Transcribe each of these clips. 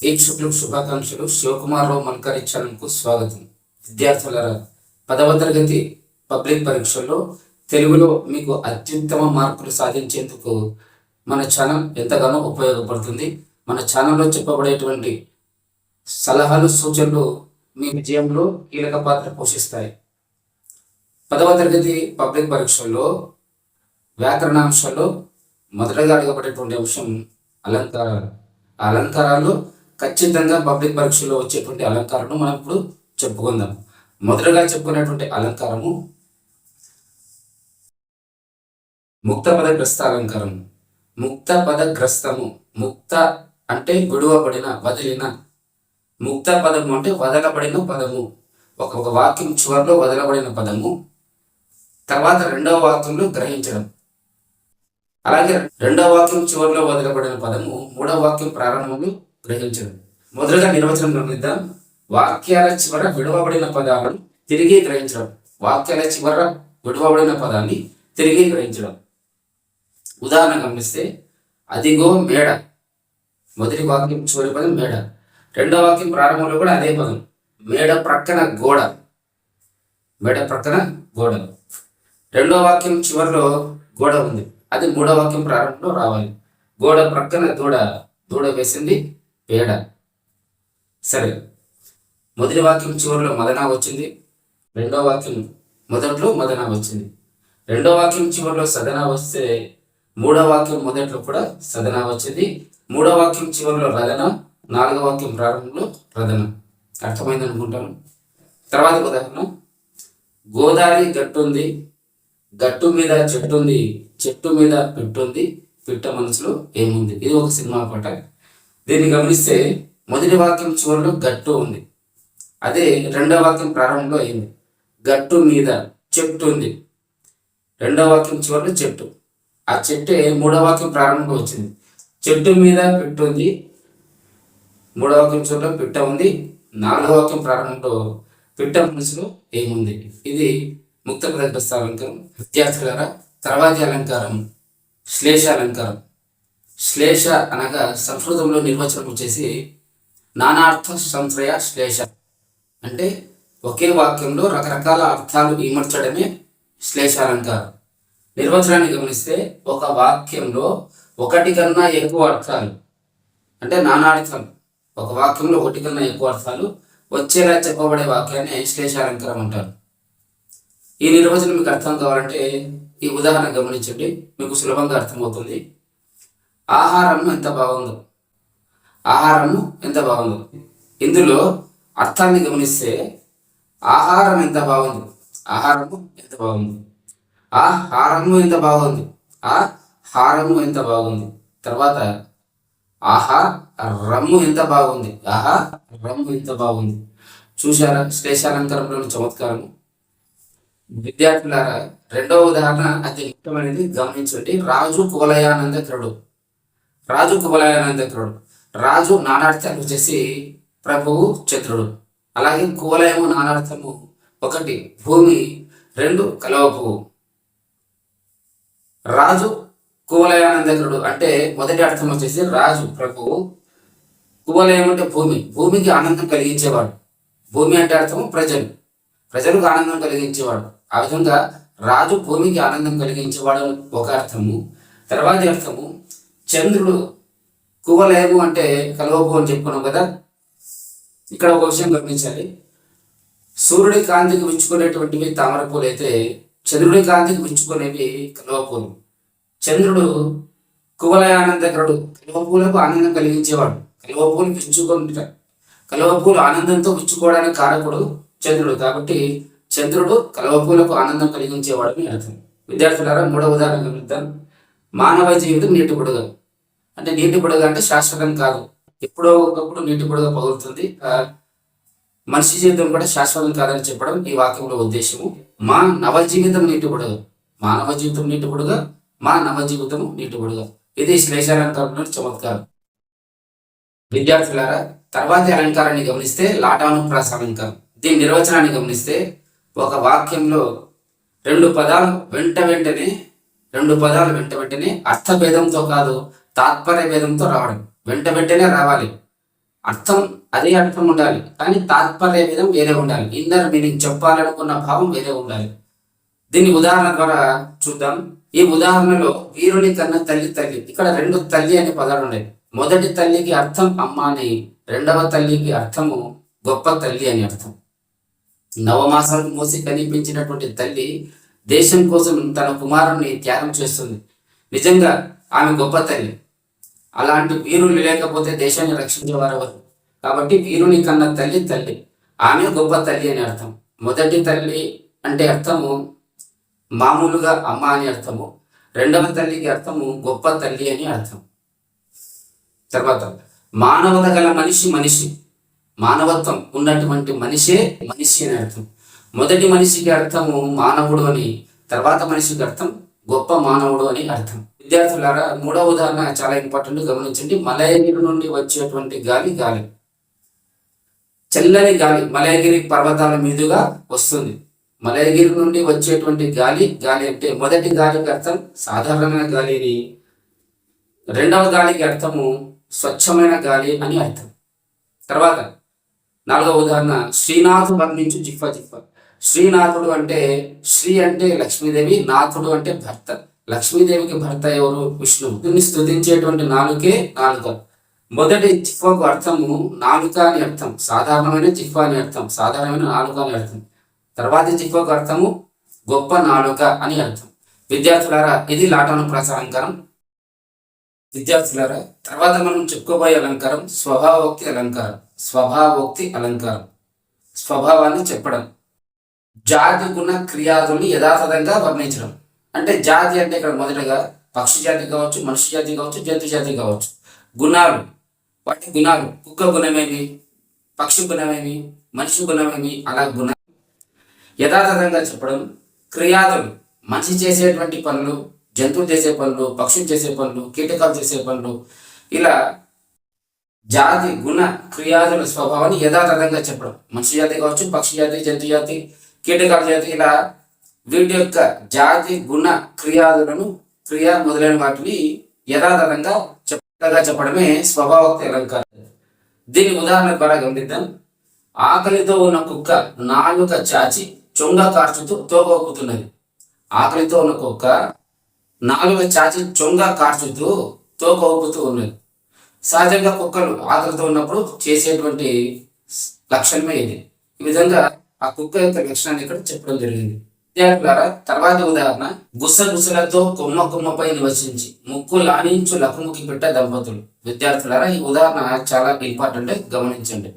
వీక్షకులకు శుభాకాంక్షలు. శివకుమారరావు మల్కారి ఛానల్కు స్వాగతం. విద్యార్థులారా, 10వ తరగతి పబ్లిక్ పరీక్షల్లో తెలుగులో మీకు అత్యుత్తమ మార్కులు సాధించేందుకు మన ఛానల్ ఎంతగానో ఉపయోగపడుతుంది. మన ఛానల్లో చెప్పబడేటువంటి సలహాలు, సూచనలు మీ విజయంలో కీలక పాత్ర పోషిస్తాయి. 10వ తరగతి పబ్లిక్ పరీక్షల్లో వ్యాకరణాంశాల్లో మొదటగా అడగబడేటువంటి అంశం అలంకారాలు. ఆ అలంకారాలు ఖచ్చితంగా పబ్లిక్ పరీక్షలో వచ్చేటువంటి అలంకారాలను మనం ఇప్పుడు చెప్పుకుందాం. మొదటగా చెప్పుకునేటువంటి అలంకారము ముక్త పదగ్రస్త అలంకారం. ముక్త పదగ్రస్తము. ముక్త అంటే విడువబడిన, వదిలిన. ముక్త పదము అంటే వదలబడిన పదము. ఒక వాక్యం చివరిలో వదలబడిన పదము తర్వాత రెండవ వాక్యంలో గ్రహించడం. అలాగే రెండవ వాక్యం చివరిలో వదలబడిన పదము మూడవ వాక్యం ప్రారంభంలో గ్రహించడం. మొదటగా నిర్వచనం గమనిద్దాం. వాక్యాల చివర విడవబడిన పదాలను తిరిగి గ్రహించడం. వాక్యాల చివర విడవబడిన పదాన్ని తిరిగి గ్రహించడం. ఉదాహరణ గమనిస్తే, అదిగో మేడ. మొదటి వాక్యం చివరి పదం మేడ. రెండవ వాక్యం ప్రారంభంలో కూడా అదే పదం. మేడ ప్రక్కన గోడ. మేడ ప్రక్కన గోడ. రెండవ వాక్యం చివరిలో గోడ ఉంది, అది మూడవ వాక్యం ప్రారంభంలో రావాలి. గోడ ప్రక్కన దూడ. దూడ వేసింది పేడ. సరే, మొదటి వాక్యం చివరిలో మదన వచ్చింది. రెండవ వాక్యం మొదట్లో మదన వచ్చింది. రెండవ వాక్యం చివరిలో సదన వస్తే మూడవ వాక్యం మొదట్లో కూడా సదన వచ్చింది. మూడవ వాక్యం చివరిలో రదన, నాలుగవ వాక్యం ప్రారంభంలో రదన. అర్థమైంది అనుకుంటాను. తర్వాత ఉదాహరణ, గోదావరి గట్టుంది, గట్టు మీద చెట్టుంది, చెట్టు మీద పెట్టుంది, పిట్ట మనసులో ఏముంది. ఇది ఒక సినిమా పాట. దీన్ని గమనిస్తే మొదటి వాక్యం చివరిలో గట్టు ఉంది, అదే రెండవ వాక్యం ప్రారంభంలో అయింది. గట్టు మీద చెట్టు ఉంది, రెండవ వాక్యం చివరిలో చెట్టు. ఆ చెట్టే మూడవ వాక్యం ప్రారంభంలో వచ్చింది. చెట్టు మీద పెట్టుంది, మూడవ వాక్యం చివరిలో పిట్ట ఉంది, నాలుగవ వాక్యం ప్రారంభంలో పిట్ట మనసులో ఏముంది. ఇది ముక్త పదగ్రస్త అలంకారం. విద్యార్థులారా, తర్వాతి అలంకారం శ్లేష అలంకారం. శ్లేష అనగా సంస్కృతంలో నిర్వచనం వచ్చేసి నానార్థ సంశ్రయ శ్లేష. అంటే ఒకే వాక్యంలో రకరకాల అర్థాలు ఇమర్చడమే శ్లేష అలంకారం. నిర్వచనాన్ని గమనిస్తే, ఒక వాక్యంలో ఒకటి కన్నా ఎక్కువ అర్థాలు, అంటే నానార్థాలు, ఒక వాక్యంలో ఒకటి కన్నా ఎక్కువ అర్థాలు వచ్చేలా చెప్పబడే వాక్యాన్ని శ్లేషాలంకారం అంటారు. ఈ నిర్వచనం మీకు అర్థం కావాలంటే ఈ ఉదాహరణ గమనించండి, మీకు సులభంగా అర్థమవుతుంది. ఆహారము ఎంత బాగుందో. ఆహారము ఎంత బాగుందో. ఇందులో అర్థాన్ని గమనిస్తే ఆహారం ఎంత బాగుంది, ఆహారము ఎంత బాగుంది. ఆ హారము ఎంత బాగుంది, ఆ హారము ఎంత బాగుంది. తర్వాత ఆహా రమ్ము ఎంత బాగుంది, ఆహా రమ్ము ఎంత బాగుంది. చూశారా శ్లేషాలంకారంలోని చమత్కారము. విద్యార్థులారా, రెండవ ఉదాహరణ అతి ముఖ్యమైనది, గమనించండి. రాజు కువలయానందకరుడు. రాజు కువలయానందకరుడు. రాజు నానార్థాలు వచ్చేసి ప్రభువు చంద్రుడు. అలాగే కువలయము నానార్థము ఒకటి భూమి, రెండు కలవ పువ్వు. రాజు కువలయానందకరుడు అంటే మొదటి అర్థం వచ్చేసి రాజు ప్రభువు. కువలయం అంటే భూమి, భూమికి ఆనందం కలిగించేవాడు. భూమి అంటే అర్థము ప్రజలు, ప్రజలకు ఆనందం కలిగించేవాడు. ఆ విధంగా రాజు భూమికి ఆనందం కలిగించేవాడు ఒక అర్థము. తర్వాతి అర్థము చంద్రుడు. కువలయము అంటే కలవపు అని చెప్పుకున్నాం కదా. ఇక్కడ ఒక విషయం గమనించాలి. సూర్యుడి కాంతికి విచ్చుకునేటువంటివి తామర పూలు అయితే, చంద్రుడి కాంతికి విచ్చుకునేవి కలువపూలు. చంద్రుడు కువలయానందకరుడు, కలువపూలకు ఆనందం కలిగించేవాడు. కలువపూలు విచ్చుకుంటారు. కలువపూలు ఆనందంతో విచ్చుకోవడానికి కారకుడు చంద్రుడు. కాబట్టి చంద్రుడు కలువపూలకు ఆనందం కలిగించేవాడు అని అర్థం. విద్యార్థులారా, మూడవ ఉదాహరణ గమనిద్దాం. మానవ జీవితం నీటి బుడగ. అంటే నీటి బుడగ అంటే శాశ్వతం కాదు, ఎప్పుడో ఒకప్పుడు నీటి బుడగ పగులుతుంది. మనిషి జీవితం కూడా శాశ్వతం కాదని చెప్పడం ఈ వాక్యంలో ఉద్దేశము. మా నవ జీవితం నీటి బుడగ. మానవ జీవితం నీటి బుడగ, మా నవ జీవితము నీటి బుడగ. ఇది శ్లేషాలంకారంలో చమత్కారం. విద్యార్థులారా, తర్వాతి అలంకారాన్ని గమనిస్తే లాటానుప్రాస అలంకారం. దీని నిర్వచనాన్ని గమనిస్తే, ఒక వాక్యంలో రెండు పదాలు వెంట వెంటనే అర్థభేదంతో కాదు తాత్పర్య భేదంతో రావడం. వెంట వెంటనే రావాలి. అర్థం అదే అర్థం ఉండాలి, కానీ తాత్పర్య విధం వేరే ఉండాలి. ఇన్నర్ మీనింగ్ చెప్పాలనుకున్న భావం వేరే ఉండాలి. దీన్ని ఉదాహరణ ద్వారా చూద్దాం. ఈ ఉదాహరణలో వీరుని కన్న తల్లి తల్లి, ఇక్కడ రెండు తల్లి అనే పదాలు ఉన్నాయి. మొదటి తల్లికి అర్థం అమ్మ అని, రెండవ తల్లికి అర్థము గొప్ప తల్లి అని అర్థం. నవమాసాలు మోసి కనిపించినటువంటి తల్లి దేశం కోసం తన కుమారుణ్ణి త్యాగం చేస్తుంది. నిజంగా ఆమె గొప్ప తల్లి. అలాంటి వీరులు లేకపోతే దేశాన్ని రక్షించేవారు ఎవరు? కాబట్టి వీరుని కన్న తల్లి తల్లి, ఆమె గొప్ప తల్లి అని అర్థం. మొదటి తల్లి అంటే అర్థము మామూలుగా అమ్మ అని అర్థము, రెండవ తల్లికి అర్థము గొప్ప తల్లి అని అర్థం. తర్వాత మానవత గల మనిషి మనిషి, మానవత్వం ఉన్నటువంటి మనిషే మనిషి అని అర్థం. మొదటి మనిషికి అర్థము మానవుడు అని, తర్వాత మనిషికి అర్థం గొప్ప మానవుడు అని అర్థం. విద్యార్థులారా, మూడవ ఉదాహరణ చాలా ఇంపార్టెంట్, గమనించండి. మలయగిరి నుండి వచ్చేటువంటి గాలి గాలి, చల్లని గాలి మలయగిరి పర్వతాల మీదుగా వస్తుంది. మలయగిరి నుండి వచ్చేటువంటి గాలి గాలి అంటే మొదటి గాలికి అర్థం సాధారణమైన గాలిని, రెండవ గాలికి అర్థము స్వచ్ఛమైన గాలి అని అర్థం. తర్వాత నాలుగవ ఉదాహరణ, శ్రీనాథుడు వర్ణించు జిహ్వ జిహ్వ. శ్రీనాథుడు అంటే శ్రీ అంటే లక్ష్మీదేవి, నాథుడు అంటే భర్త. లక్ష్మీదేవికి భర్త ఎవరు? విష్ణువు. దీన్ని స్తుతించేటువంటి నాలుకే నాలుక. మొదటి జిహ్వకు అర్థము నాలుక అని అర్థం, సాధారణమైన జిహ్వ అని అర్థం, సాధారణమైన నాలుక అని అర్థం. తర్వాతి జిహ్వకు అర్థము గొప్ప నాలుక అని అర్థం. విద్యార్థులారా, ఇది లాటానుప్రాస అలంకారం. విద్యార్థులారా, తర్వాత మనం చెప్పుకోబోయే అలంకారం స్వభావోక్తి అలంకారం. స్వభావోక్తి అలంకారం, స్వభావాన్ని చెప్పడం. జాతి గుణ క్రియాదుల్ని యథాతథంగా వర్ణించడం. అంటే జాతి అంటే ఇక్కడ మొదటగా పక్షి జాతి కావచ్చు, మనిషి జాతి కావచ్చు, జంతు జాతి కావచ్చు. గుణాలు, వాటి గుణాలు, కుక్క గుణమేమి, పక్షి గుణమేమి, మనిషి గుణమేమి, అలా గుణ యథాతథంగా చెప్పడం. క్రియాదులు, మనిషి చేసేటువంటి పనులు, జంతువు చేసే పనులు, పక్షులు చేసే పనులు, కీటకాలు చేసే పనులు, ఇలా జాతి గుణ క్రియాదుల స్వభావాన్ని యథాతథంగా చెప్పడం. మనిషి జాతి కావచ్చు, పక్షి జాతి, జంతు జాతి, కీటకాల జాతి, ఇలా వీటి యొక్క జాతి గుణ క్రియాదులను, క్రియా మొదలైన వాటిని యథాతథంగా చెప్పడమే స్వభావోక్తి అలంకారం. దీని ఉదాహరణ ద్వారా గమనిద్దాం. ఆకలితో ఉన్న కుక్క నాలుక చాచి చొంగ కార్చుతూ తోగొక్కుతున్నది. ఆకలితో ఉన్న కుక్క నాలుక చాచి చొంగ కార్చుతూ తోగొక్కుతూ ఉన్నది. సహజంగా కుక్కలు ఆకలితో ఉన్నప్పుడు చేసేటువంటి లక్షణమే ఇది. ఈ విధంగా ఆ కుక్క యొక్క లక్షణాన్ని ఇక్కడ చెప్పడం జరిగింది. విద్యార్థులారా, తర్వాత ఉదాహరణ, గుసగుసలతో కొమ్మ కొమ్మపై నివసించి ముక్కు లానించు లకుముకి పెట్ట దంపతులు. విద్యార్థులారా, ఈ ఉదాహరణ చాలా ఇంపార్టెంట్, గమనించండి.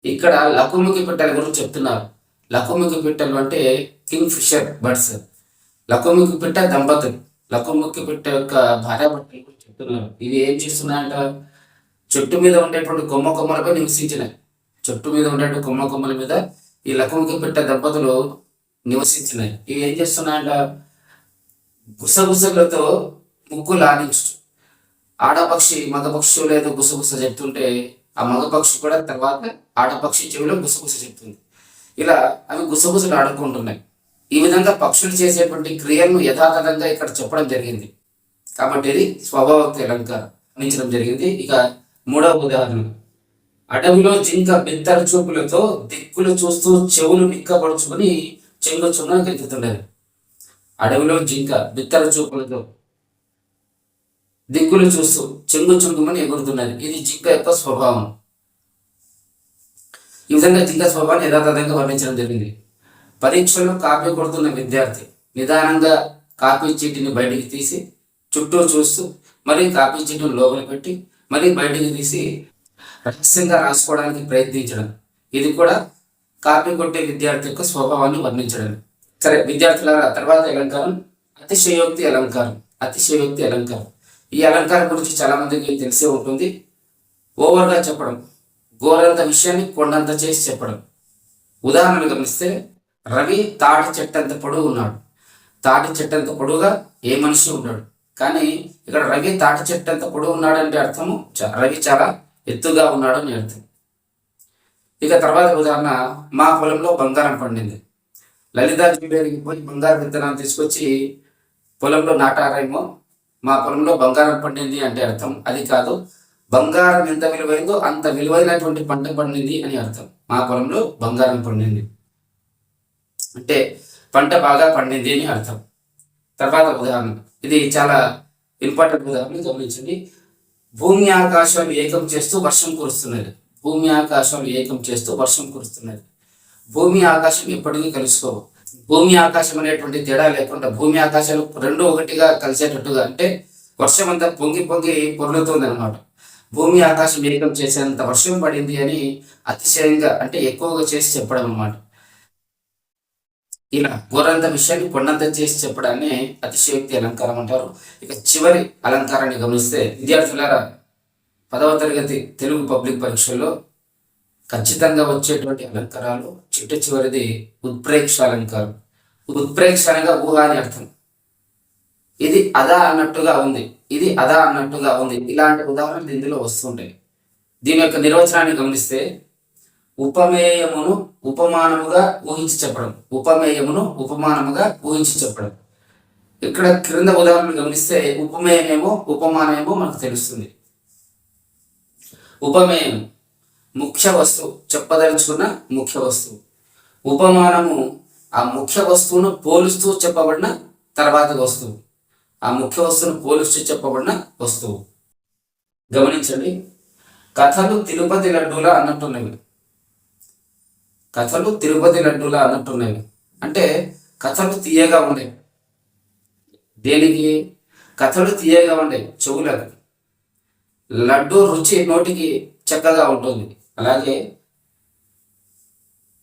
ఇక్కడ లకుముకి పిట్టల గురించి చెప్తున్నారు. లకుముకి పిట్టలు అంటే కింగ్ ఫిషర్ బర్డ్స్. లకుముకి పిట్ట దంపతులు, లకుముకి పిట్ట యొక్క భార్యాభర్తల గురించి చెప్తున్నారు. ఇవి ఏం చేస్తున్నాయంట? చెట్టు మీద ఉండేటువంటి కొమ్మ కొమ్మలపై నివసించినాయి. చెట్టు మీద ఉండేటువంటి కొమ్మ కొమ్మల మీద ఈ లకుముకి పిట్ట దంపతులు నివసించినాయి. ఇవి ఏం చేస్తున్నాయంట? గుసగుసలతో ముక్కు లానించు. ఆడపక్షి మగపక్షి లేదో గుసగుస చెప్తుంటే ఆ మగపక్షి కూడా తర్వాత ఆడపక్షి చెవిలో గుసగుస చెప్తుంది. ఇలా అవి గుసగుసలు ఆడుకుంటున్నాయి. ఈ విధంగా పక్షులు చేసేటువంటి క్రియలను యథాతథంగా ఇక్కడ చెప్పడం జరిగింది. కాబట్టి ఇది స్వభావోక్తి అలంకారం అందించడం జరిగింది. ఇక మూడవ ఉదాహరణ, అడవిలో జింక బిత్తర చూపులతో దిక్కులు చూస్తూ చెవులు నిక్కబడుచుకుని చెంగుచున్న గెంతుతున్నది. అడవిలో జింక బిత్తర చూపులతో దిక్కులు చూస్తూ చెంగు చుంగుమని ఎగురుతున్నది. ఇది జింక యొక్క స్వభావం. ఈ విధంగా జింక స్వభావాన్ని యథాతథంగా వర్ణించడం జరిగింది. పరీక్షలో కాపీ కొడుతున్న విద్యార్థి నిదానంగా కాపీ చీటిని బయటికి తీసి చుట్టూ చూస్తూ మరీ కాపీ చీటిని లోపల పెట్టి మరీ బయటికి తీసి రహస్యంగా రాసుకోవడానికి ప్రయత్నించడం. ఇది కూడా కాపీ కొట్టే విద్యార్థి యొక్క స్వభావాన్ని వర్ణించడం. సరే విద్యార్థులారా, తర్వాత అలంకారం అతిశయోక్తి అలంకారం. అతిశయోక్తి అలంకారం, ఈ అలంకారం గురించి చాలా మందికి తెలిసే ఉంటుంది. ఓవర్గా చెప్పడం, గోరంత విషయాన్ని కొండంత చేసి చెప్పడం. ఉదాహరణలు గమనిస్తే, రవి తాటి చెట్టంత పొడవు ఉన్నాడు. తాటి చెట్టంత పొడవుగా ఏ మనిషి ఉన్నాడు. కానీ ఇక్కడ రవి తాటి చెట్టంత పొడవు ఉన్నాడు అంటే అర్థము రవి చాలా ఎత్తుగా ఉన్నాడు అని అర్థం. ఇక తర్వాత ఉదాహరణ, మా పొలంలో బంగారం పండింది. లలితా జ్యువెలరీకి పోయి బంగారం విత్తనాలు తీసుకొచ్చి పొలంలో నాటారేమో, మా పొలంలో బంగారం పండింది అంటే అర్థం అది కాదు. బంగారం ఎంత విలువైందో అంత విలువైనటువంటి పంట పండింది అని అర్థం. మా పొలంలో బంగారం పండింది అంటే పంట బాగా పండింది అని అర్థం. తర్వాత ఉదాహరణ, ఇది చాలా ఇంపార్టెంట్ ఉదాహరణ, గమనించండి. భూమి ఆకాశాలు ఏకం చేస్తూ వర్షం కురుస్తున్నది. భూమి ఆకాశాలు ఏకం చేస్తూ వర్షం కురుస్తున్నది. భూమి ఆకాశం ఎప్పటికీ కలుసుకోవు. భూమి ఆకాశం అనేటువంటి తేడా లేకుండా భూమి ఆకాశాలు రెండు ఒకటిగా కలిసేటట్టుగా, అంటే వర్షం అంతా పొంగి పొంగి పొర్లుతుంది అనమాట. భూమి ఆకాశం ఏకం చేసేంత వర్షం పడింది అని అతిశయంగా, అంటే ఎక్కువగా చేసి చెప్పడం అనమాట. ఇలా గోరంత విషయాన్ని కొండంత చేసి చెప్పడాన్ని అతిశయోక్తి అలంకారం అంటారు. ఇక చివరి అలంకారాన్ని గమనిస్తే, విద్యార్థులారా, 10వ తరగతి తెలుగు పబ్లిక్ పరీక్షల్లో ఖచ్చితంగా వచ్చేటువంటి అలంకారాలు చిట్ట చివరిది ఉత్ప్రేక్ష అలంకారం. ఉత్ప్రేక్ష అనగా ఊహ అని అర్థం. ఇది అదా అన్నట్టుగా ఉంది, ఇది అదా అన్నట్టుగా ఉంది, ఇలాంటి ఉదాహరణలు ఇందులో వస్తుంటాయి. దీని యొక్క నిర్వచనాన్ని గమనిస్తే, ఉపమేయమును ఉపమానముగా ఊహించి చెప్పడం. ఉపమేయమును ఉపమానముగా ఊహించి చెప్పడం. ఇక్కడ క్రింద ఉదాహరణలు గమనిస్తే ఉపమేయమేమో ఉపమానమేమో మనకు తెలుస్తుంది. ఉపమేయం ముఖ్య వస్తువు, చెప్పదలుచుకున్న ముఖ్య వస్తువు. ఉపమానము ఆ ముఖ్య వస్తువును పోలుస్తూ చెప్పబడిన తర్వాత వస్తువు. ఆ ముఖ్య వస్తువును పోలుస్తూ చెప్పబడిన వస్తువు. గమనించండి, కథలు తిరుపతి లడ్డూలా అన్నట్టున్నవి. కథలు తిరుపతి లడ్డూలా అన్నట్టున్నవి అంటే కథలు తీయగా ఉండేవి. దేనికి? కథలు తీయగా ఉండేవి చెవులకు. లడ్డు రుచి నోటికి చక్కగా ఉంటుంది. అలాగే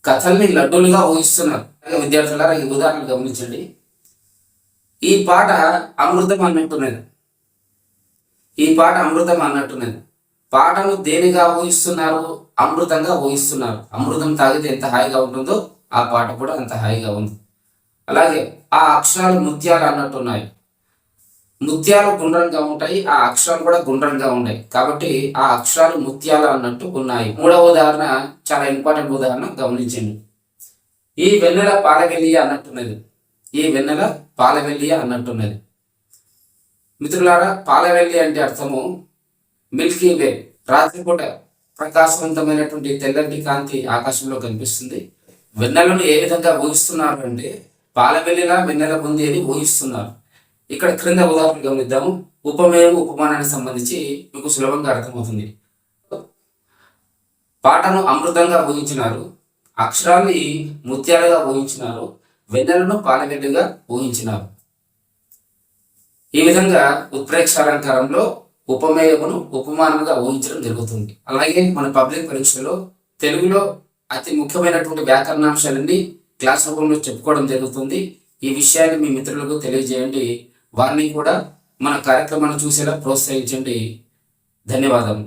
కథల్ని లడ్డూలుగా ఊహిస్తున్నారు. విద్యార్థులారా, ఈ ఉదాహరణ గమనించండి. ఈ పాట అమృతం అన్నట్టున్నది. ఈ పాట అమృతం అన్నట్టున్నది. పాటను దేనిగా ఊహిస్తున్నారు? అమృతంగా ఊహిస్తున్నారు. అమృతం తాగితే ఎంత హాయిగా ఉంటుందో ఆ పాట కూడా అంత హాయిగా ఉంది. అలాగే ఆ అక్షరాలు ముత్యాలు అన్నట్టున్నాయి. ముత్యాలు గుండ్రంగా ఉంటాయి, ఆ అక్షరాలు కూడా గుండ్రంగా ఉన్నాయి. కాబట్టి ఆ అక్షరాలు ముత్యాలు అన్నట్టు ఉన్నాయి. మూడవ ఉదాహరణ చాలా ఇంపార్టెంట్ ఉదాహరణ, గమనించండి. ఈ వెన్నెల పాలవెల్లియ అన్నట్టున్నది. ఈ వెన్నెల పాలవెల్లియ అన్నట్టున్నది. మిత్రులారా, పాలవెల్లి అంటే అర్థము మిల్కీ వే. రాత్రిపూట ప్రకాశవంతమైనటువంటి తెల్లటి కాంతి ఆకాశంలో కనిపిస్తుంది. వెన్నెలను ఏ విధంగా ఊహిస్తున్నారు అంటే పాలవెల్లిలా వెన్నెల ఉంది అని ఊహిస్తున్నారు. ఇక్కడ క్రింద ఉదాహరణ గమనిద్దాము. ఉపమేయం ఉపమానానికి సంబంధించి మీకు సులభంగా అర్థమవుతుంది. పాటను అమృతంగా ఊహించినారు, అక్షరాన్ని ముత్యాలుగా ఊహించినారు, వెన్నెలను పాలవెల్లిగా ఊహించినారు. ఈ విధంగా ఉత్ప్రేక్ష అలంకారంలో ఉపమేయమును ఉపమానముగా ఊహించడం జరుగుతుంది. అలాగే మన పబ్లిక్ పరీక్షలో తెలుగులో అతి ముఖ్యమైనటువంటి వ్యాకరణాంశాలన్నీ క్లాస్ రూపంలో చెప్పుకోవడం జరుగుతుంది. ఈ విషయాన్ని మీ మిత్రులకు తెలియజేయండి. వారిని కూడా మన కార్యక్రమాన్ని చూసేలా ప్రోత్సహించండి. ధన్యవాదాలు.